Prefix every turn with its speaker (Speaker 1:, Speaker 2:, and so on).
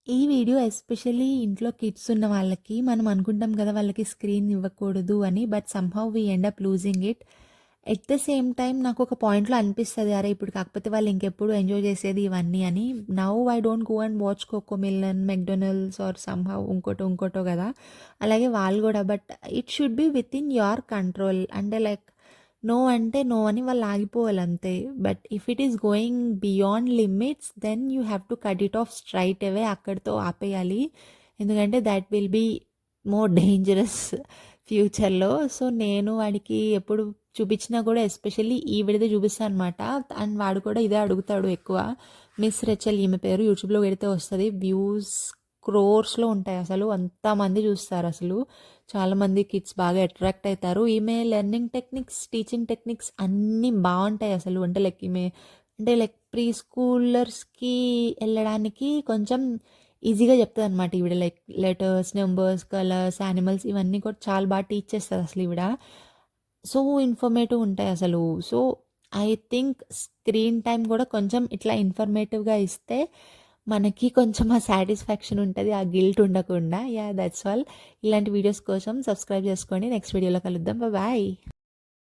Speaker 1: ఈ video especially ఇంట్లో kids ఉన్న వాళ్ళకి మనం అనుకుంటాం కదా వాళ్ళకి స్క్రీన్ ఇవ్వకూడదు అని. But somehow we end up losing it. At the same time నాకు ఒక పాయింట్‌లో అనిపిస్తది. అరే! ఇప్పుడు కాకపోతే వాళ్ళు ఇంకెప్పుడు ఎంజాయ్ చేసేది ఇవన్నీ అని. Now I don't go and watch 'Cocomelon', 'McDonald's' or somehow ఇంకోటో కదా! అలాగే వాళ్ళు కూడా. But it should be within your control. అంటే లైక్ నో అంటే నో అని వాళ్ళు ఆగిపోవాలి అంతే. But if it is going beyond limits then you have to cut it off straight away. అక్కడితో ఆపేయాలి. ఎందుకంటే that will be more dangerous ఫ్యూచర్‌లో. సో, నేను వాడికి ఎప్పుడు చూపించినా కూడా ఎస్పెషల్లీ ఈవిడదే చూపిస్తాను అనమాట. అండ్ వాడు కూడా ఇదే అడుగుతాడు ఎక్కువ. మిస్ రెచెల్ ఈమె పేరు. యూట్యూబ్‌లో పెడితే వస్తది. వ్యూస్ క్రోర్స్‌లో ఉంటాయి అసలు. అంతమంది చూస్తారు అసలు. చాలామంది కిడ్స్ బాగా అట్రాక్ట్ అవుతారు. ఈమె లెర్నింగ్ టెక్నిక్స్, టీచింగ్ టెక్నిక్స్ అన్నీ బాగుంటాయి అసలు. అంటే లైక్ ఈమె అంటే లైక్ ప్రీ స్కూలర్స్‌కి వెళ్ళడానికి కొంచెం ఈజీగా చెప్తదనమాట ఈవిడ. Like letters, numbers, colours, animals ఇవన్నీ కూడా చాలా బాగా టీచ్ చేస్తది అసలు ఈవిడ. సో ఇన్ఫర్మేటివ్ ఉంటాయి అసలు. So I think screen time కూడా కొంచెం ఇట్లా ఇన్ఫర్మేటివ్‌గా ఇస్తే మనకి కొంచెం ఆ సాటిస్ఫాక్షన్ ఉంటది. ఆ గిల్ట్ ఉండకుండా. యాహ్! That's all. ఇలాంటి వీడియోస్ కోసం సబ్స్క్రైబ్ చేసుకోండి. నెక్స్ట్ వీడియోలో కలుద్దాం. బాయ్.